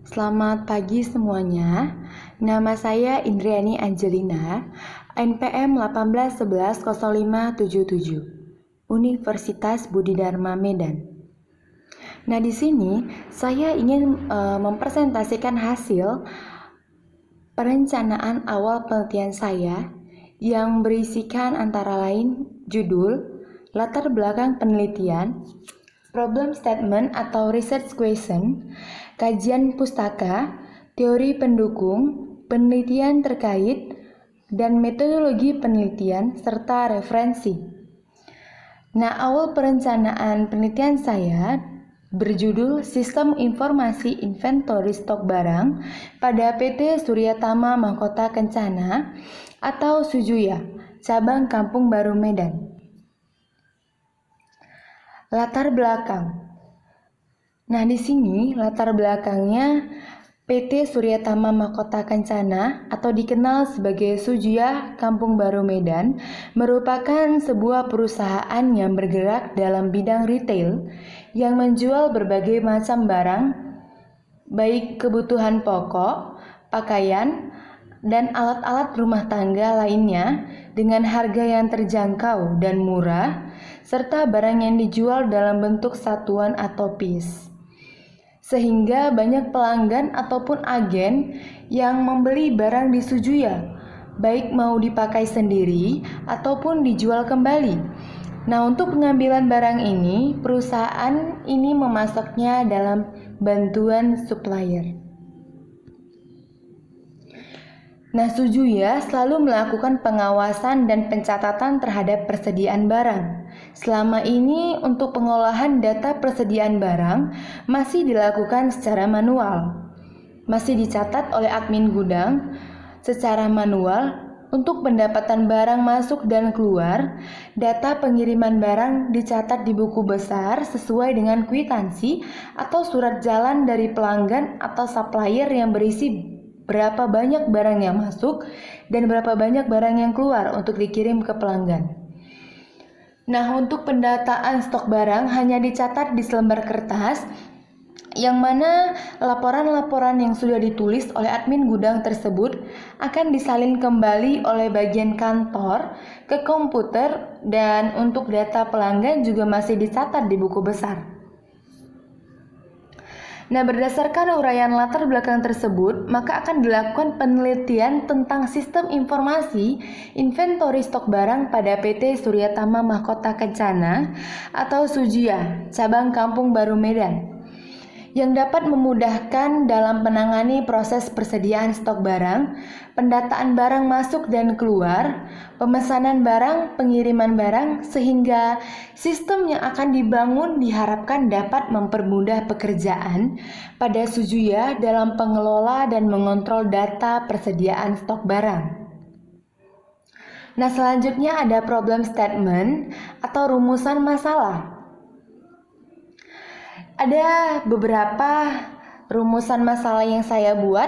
Selamat pagi semuanya. Nama saya Indriani Angelina, NPM 18110577, Universitas Budi Dharma Medan. Nah, di sini saya ingin mempresentasikan hasil perencanaan awal penelitian saya yang berisikan antara lain judul, latar belakang penelitian, problem statement atau research question, kajian pustaka, teori pendukung, penelitian terkait, dan metodologi penelitian, serta referensi. Nah, awal perencanaan penelitian saya berjudul Sistem Informasi Inventory Stok Barang pada PT Surya Tama Mahkota Kencana atau Sujuya, cabang Kampung Baru Medan. Latar belakang. Nah, di sini latar belakangnya PT Surya Tama Mahkota Kencana atau dikenal sebagai Sujuya Kampung Baru Medan merupakan sebuah perusahaan yang bergerak dalam bidang retail yang menjual berbagai macam barang, baik kebutuhan pokok, pakaian, dan alat-alat rumah tangga lainnya dengan harga yang terjangkau dan murah, serta barang yang dijual dalam bentuk satuan atau piece. Sehingga banyak pelanggan ataupun agen yang membeli barang di Sujuya, baik mau dipakai sendiri ataupun dijual kembali. Nah, untuk pengambilan barang ini, perusahaan ini memasoknya dalam bantuan supplier. Nah, Sujuya selalu melakukan pengawasan dan pencatatan terhadap persediaan barang. Selama ini untuk pengolahan data persediaan barang masih dilakukan secara manual. Masih dicatat oleh admin gudang secara manual. Untuk pendapatan barang masuk dan keluar, data pengiriman barang dicatat di buku besar sesuai dengan kwitansi atau surat jalan dari pelanggan atau supplier yang berisi berapa banyak barang yang masuk dan berapa banyak barang yang keluar untuk dikirim ke pelanggan. Nah, untuk pendataan stok barang hanya dicatat di selembar kertas yang mana laporan-laporan yang sudah ditulis oleh admin gudang tersebut akan disalin kembali oleh bagian kantor ke komputer, dan untuk data pelanggan juga masih dicatat di buku besar. Nah, berdasarkan uraian latar belakang tersebut, maka akan dilakukan penelitian tentang sistem informasi inventory stok barang pada PT Surya Tama Mahkota Kencana atau Sujuya, cabang Kampung Baru Medan, yang dapat memudahkan dalam menangani proses persediaan stok barang, pendataan barang masuk dan keluar, pemesanan barang, pengiriman barang, sehingga sistem yang akan dibangun diharapkan dapat mempermudah pekerjaan pada Sujuya dalam pengelola dan mengontrol data persediaan stok barang. Nah, selanjutnya ada problem statement atau rumusan masalah. Ada beberapa rumusan masalah yang saya buat,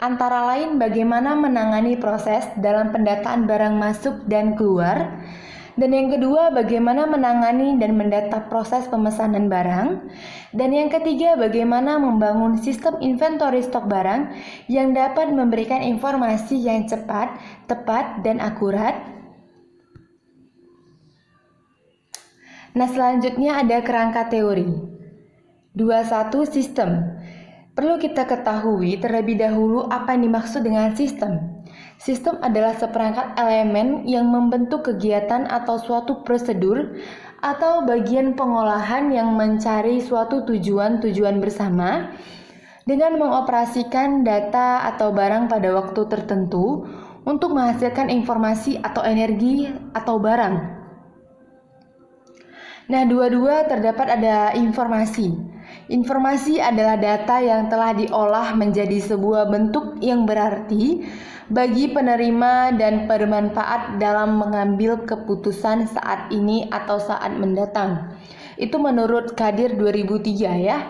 antara lain bagaimana menangani proses dalam pendataan barang masuk dan keluar, dan yang kedua bagaimana menangani dan mendata proses pemesanan barang, dan yang ketiga bagaimana membangun sistem inventory stok barang yang dapat memberikan informasi yang cepat, tepat, dan akurat. Nah, selanjutnya ada kerangka teori. 21. Sistem. Perlu kita ketahui terlebih dahulu apa yang dimaksud dengan sistem. Sistem adalah seperangkat elemen yang membentuk kegiatan atau suatu prosedur atau bagian pengolahan yang mencari suatu tujuan bersama dengan mengoperasikan data atau barang pada waktu tertentu untuk menghasilkan informasi atau energi atau barang. Nah, 22 terdapat ada informasi. Informasi adalah data yang telah diolah menjadi sebuah bentuk yang berarti bagi penerima dan bermanfaat dalam mengambil keputusan saat ini atau saat mendatang. Itu menurut Kadir 2003 ya.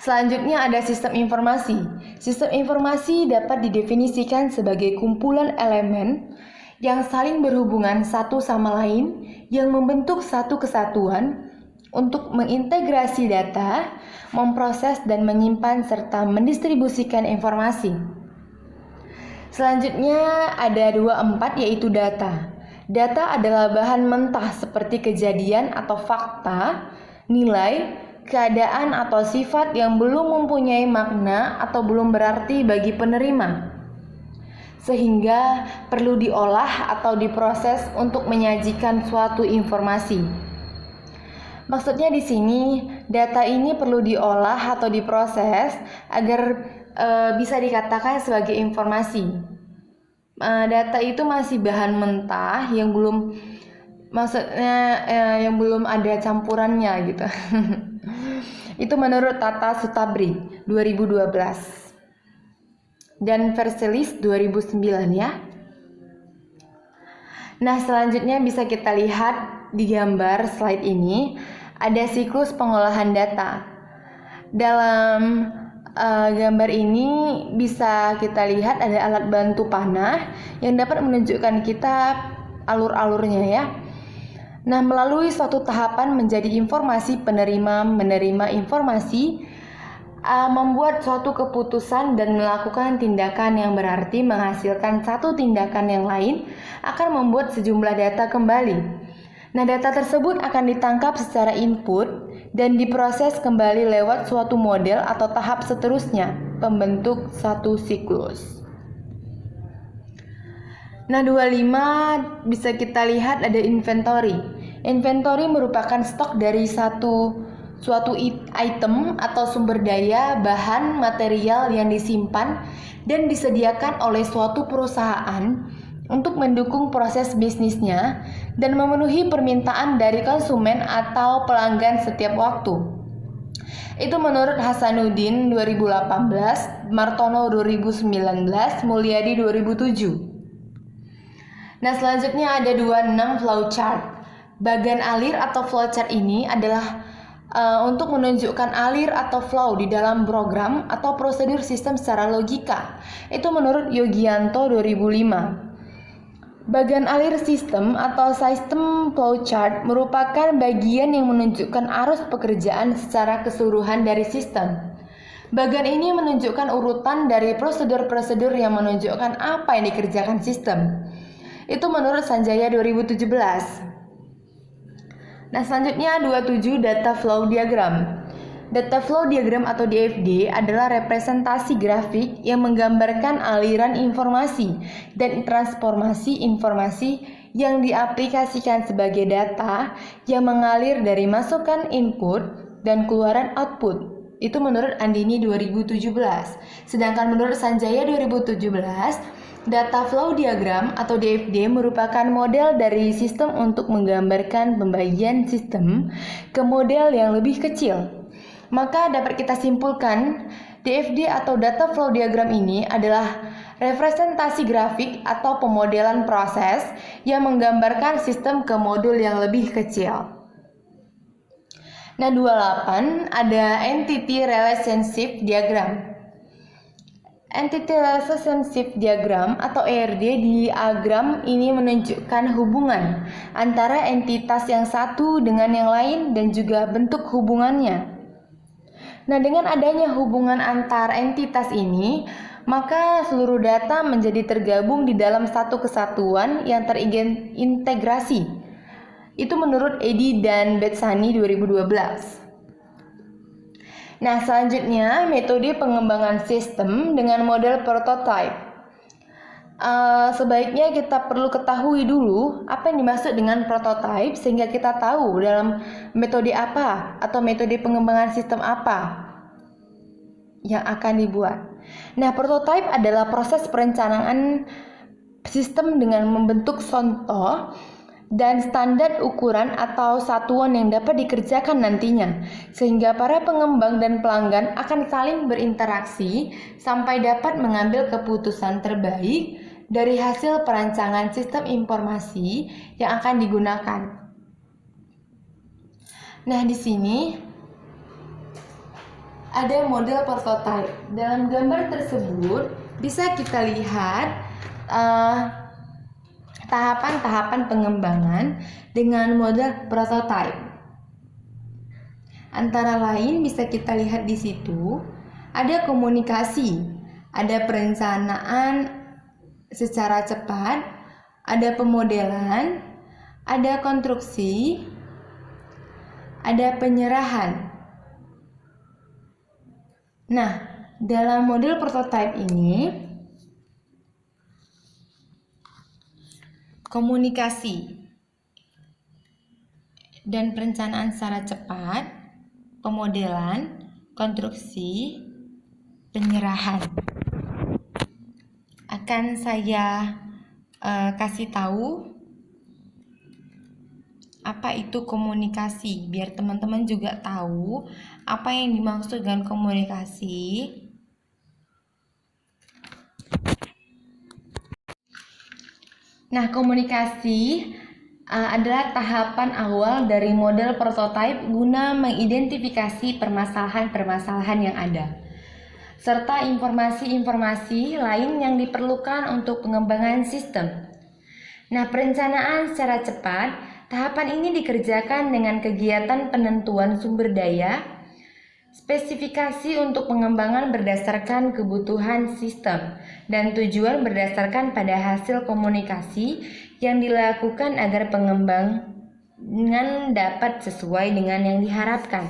Selanjutnya ada sistem informasi. Sistem informasi dapat didefinisikan sebagai kumpulan elemen yang saling berhubungan satu sama lain yang membentuk satu kesatuan untuk mengintegrasi data, memproses dan menyimpan serta mendistribusikan informasi. Selanjutnya ada 24 yaitu data. Data adalah bahan mentah seperti kejadian atau fakta, nilai, keadaan atau sifat yang belum mempunyai makna atau belum berarti bagi penerima, sehingga perlu diolah atau diproses untuk menyajikan suatu informasi. Maksudnya di sini data ini perlu diolah atau diproses agar bisa dikatakan sebagai informasi. Data itu masih bahan mentah yang belum yang belum ada campurannya gitu. Itu menurut Tata Sutabri 2012 dan Verselis 2009 ya. Nah, selanjutnya bisa kita lihat di gambar slide ini ada siklus pengolahan data. Dalam gambar ini bisa kita lihat ada alat bantu panah yang dapat menunjukkan kita alur-alurnya ya. Nah, melalui suatu tahapan menjadi informasi penerima menerima informasi, membuat suatu keputusan dan melakukan tindakan yang berarti menghasilkan satu tindakan yang lain akan membuat sejumlah data kembali. Nah, data tersebut akan ditangkap secara input dan diproses kembali lewat suatu model atau tahap seterusnya, pembentuk satu siklus. Nah, 25 bisa kita lihat ada inventory. Inventory merupakan stok dari suatu item atau sumber daya, bahan, material yang disimpan dan disediakan oleh suatu perusahaan untuk mendukung proses bisnisnya dan memenuhi permintaan dari konsumen atau pelanggan setiap waktu. Itu menurut Hasanuddin 2018, Martono 2019, Mulyadi 2007. Nah, selanjutnya ada 26 flowchart. Bagan alir atau flowchart ini adalah untuk menunjukkan alir atau flow di dalam program atau prosedur sistem secara logika. Itu menurut Yogianto 2005. Bagan alir sistem atau sistem flowchart merupakan bagian yang menunjukkan arus pekerjaan secara keseluruhan dari sistem. Bagan ini menunjukkan urutan dari prosedur-prosedur yang menunjukkan apa yang dikerjakan sistem. Itu menurut Sanjaya 2017. Nah, selanjutnya 27 data flow diagram. Data flow diagram atau DFD adalah representasi grafik yang menggambarkan aliran informasi dan transformasi informasi yang diaplikasikan sebagai data yang mengalir dari masukan input dan keluaran output. Itu menurut Andini 2017. Sedangkan menurut Sanjaya 2017, data flow diagram atau DFD merupakan model dari sistem untuk menggambarkan pembagian sistem ke model yang lebih kecil. Maka dapat kita simpulkan, DFD atau data flow diagram ini adalah representasi grafik atau pemodelan proses yang menggambarkan sistem ke modul yang lebih kecil. Nah, 28 ada Entity Relationship Diagram. Entity Relationship Diagram atau ERD diagram ini menunjukkan hubungan antara entitas yang satu dengan yang lain dan juga bentuk hubungannya. Nah, dengan adanya hubungan antar entitas ini, maka seluruh data menjadi tergabung di dalam satu kesatuan yang terintegrasi. Itu menurut Edi dan Betsani 2012. Nah, selanjutnya metode pengembangan sistem dengan model prototype. Sebaiknya kita perlu ketahui dulu apa yang dimaksud dengan prototype sehingga kita tahu dalam metode apa atau metode pengembangan sistem apa yang akan dibuat. Nah, prototype adalah proses perencanaan sistem dengan membentuk contoh dan standar ukuran atau satuan yang dapat dikerjakan nantinya, sehingga para pengembang dan pelanggan akan saling berinteraksi sampai dapat mengambil keputusan terbaik dari hasil perancangan sistem informasi yang akan digunakan. Nah, di sini ada model prototype. Dalam gambar tersebut bisa kita lihat tahapan-tahapan pengembangan dengan model prototype. Antara lain bisa kita lihat di situ, ada komunikasi, ada perencanaan secara cepat, ada pemodelan, ada konstruksi, ada penyerahan. Nah, dalam model prototipe ini, komunikasi dan perencanaan secara cepat, pemodelan, konstruksi, penyerahan. Akan saya kasih tahu apa itu komunikasi, biar teman-teman juga tahu apa yang dimaksud dengan komunikasi. Nah, komunikasi adalah tahapan awal dari model prototipe guna mengidentifikasi permasalahan-permasalahan yang ada, serta informasi-informasi lain yang diperlukan untuk pengembangan sistem. Nah, perencanaan secara cepat, tahapan ini dikerjakan dengan kegiatan penentuan sumber daya, spesifikasi untuk pengembangan berdasarkan kebutuhan sistem, dan tujuan berdasarkan pada hasil komunikasi yang dilakukan agar pengembangan dapat sesuai dengan yang diharapkan.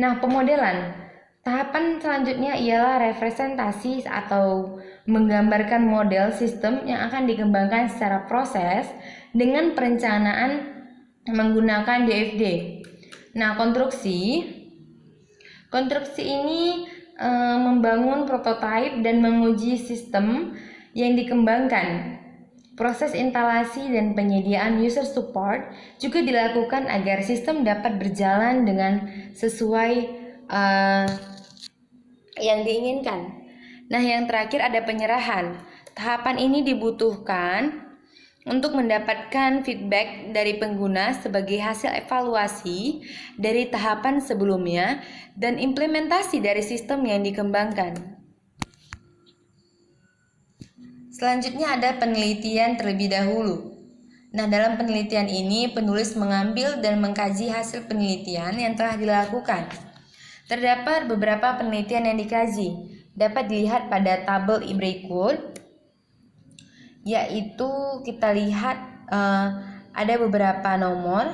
Nah, pemodelan. Tahapan selanjutnya ialah representasi atau menggambarkan model sistem yang akan dikembangkan secara proses dengan perencanaan menggunakan DFD. Nah, konstruksi ini membangun prototipe dan menguji sistem yang dikembangkan. Proses instalasi dan penyediaan user support juga dilakukan agar sistem dapat berjalan dengan sesuai yang diinginkan. Nah, yang terakhir ada penyerahan. Tahapan ini dibutuhkan untuk mendapatkan feedback dari pengguna sebagai hasil evaluasi dari tahapan sebelumnya dan implementasi dari sistem yang dikembangkan. Selanjutnya ada penelitian terlebih dahulu. Nah, dalam penelitian ini penulis mengambil dan mengkaji hasil penelitian yang telah dilakukan. Terdapat beberapa penelitian yang dikaji, dapat dilihat pada tabel berikut, yaitu kita lihat ada beberapa nomor,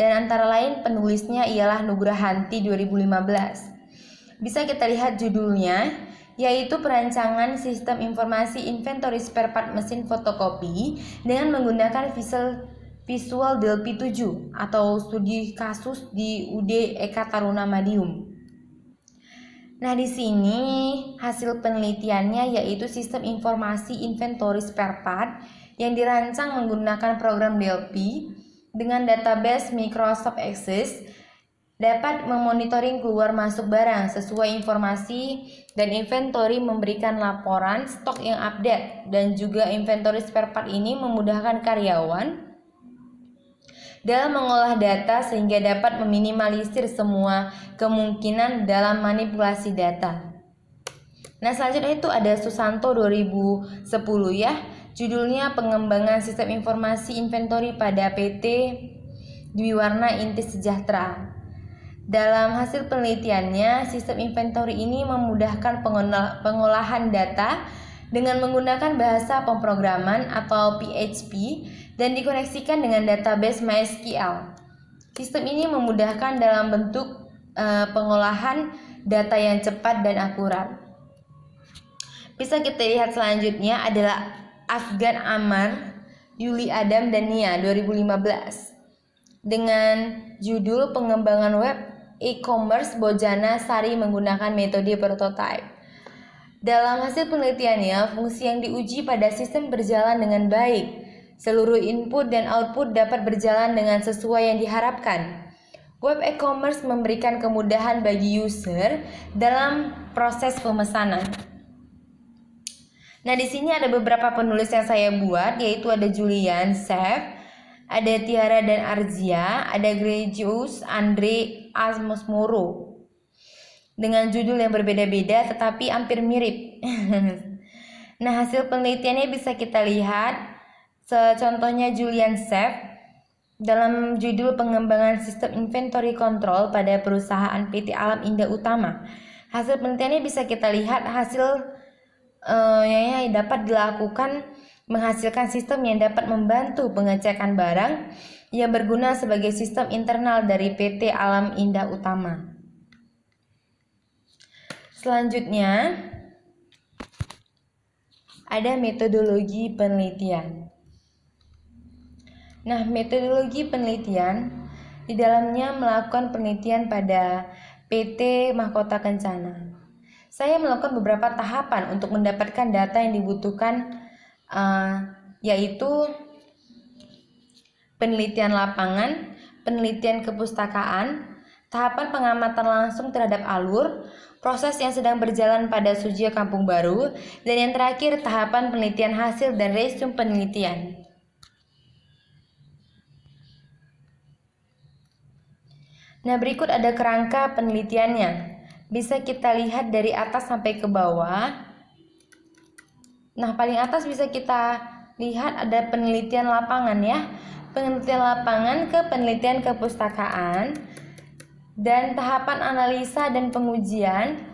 dan antara lain penulisnya ialah Nugrahanti 2015. Bisa kita lihat judulnya, yaitu perancangan sistem informasi inventory spare part mesin fotokopi dengan menggunakan Visual Delphi 7 atau studi kasus di UD Eka Taruna Madiun. Nah, di sini hasil penelitiannya yaitu sistem informasi inventory spare part yang dirancang menggunakan program Delphi dengan database Microsoft Access dapat memonitoring keluar masuk barang sesuai informasi, dan inventory memberikan laporan stok yang update, dan juga inventory spare part ini memudahkan karyawan dalam mengolah data sehingga dapat meminimalisir semua kemungkinan dalam manipulasi data. Nah, selanjutnya itu ada Susanto 2010 ya. Judulnya pengembangan sistem informasi inventory pada PT Dwi Warna Inti Sejahtera. Dalam hasil penelitiannya, sistem inventory ini memudahkan pengolahan data dengan menggunakan bahasa pemrograman atau PHP dan dikoneksikan dengan database MySQL. Sistem ini memudahkan dalam bentuk pengolahan data yang cepat dan akurat. Bisa kita lihat selanjutnya adalah Afgan Amar, Yuli Adam, dan Nia 2015 dengan judul pengembangan web e-commerce Bojana Sari menggunakan metode prototype. Dalam hasil penelitiannya, fungsi yang diuji pada sistem berjalan dengan baik. Seluruh input dan output dapat berjalan dengan sesuai yang diharapkan. Web e-commerce memberikan kemudahan bagi user dalam proses pemesanan. Nah, di sini ada beberapa penulis yang saya buat, yaitu ada Julian Chef, ada Tiara dan Arzia, ada Gregius Andre Asmosmoro, dengan judul yang berbeda-beda tetapi hampir mirip. Nah, hasil penelitiannya bisa kita lihat. Contohnya Julian Chef dalam judul pengembangan sistem inventory control pada perusahaan PT Alam Indah Utama. Hasil penelitiannya bisa kita lihat yang dapat dilakukan menghasilkan sistem yang dapat membantu pengecekan barang yang berguna sebagai sistem internal dari PT Alam Indah Utama. Selanjutnya, ada metodologi penelitian. Nah, metodologi penelitian di dalamnya melakukan penelitian pada PT Mahkota Kencana. Saya melakukan beberapa tahapan untuk mendapatkan data yang dibutuhkan, yaitu penelitian lapangan, penelitian kepustakaan, tahapan pengamatan langsung terhadap alur, proses yang sedang berjalan pada Sujia Kampung Baru, dan yang terakhir tahapan penelitian hasil dan resume penelitian. Nah, berikut ada kerangka penelitiannya. Bisa kita lihat dari atas sampai ke bawah. Nah, paling atas bisa kita lihat ada penelitian lapangan ya. Penelitian lapangan ke penelitian kepustakaan dan tahapan analisa dan pengujian.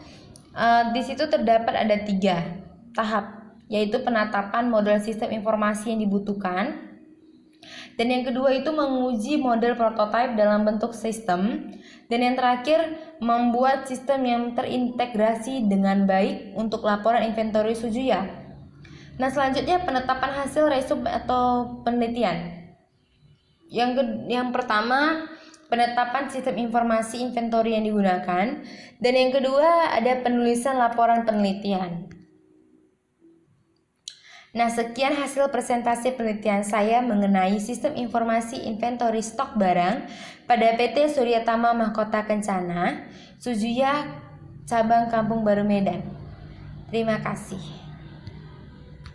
Di situ terdapat ada 3 tahap, yaitu penetapan model sistem informasi yang dibutuhkan. Dan yang kedua itu menguji model prototipe dalam bentuk sistem. Dan yang terakhir membuat sistem yang terintegrasi dengan baik untuk laporan inventory Sujuya. Nah, selanjutnya penetapan hasil resume atau penelitian. Yang pertama penetapan sistem informasi inventory yang digunakan. Dan yang kedua ada penulisan laporan penelitian. Nah, sekian hasil presentasi penelitian saya mengenai sistem informasi inventory stok barang pada PT Suryatama Mahkota Kencana, Sujuya, Cabang Kampung Baru Medan. Terima kasih.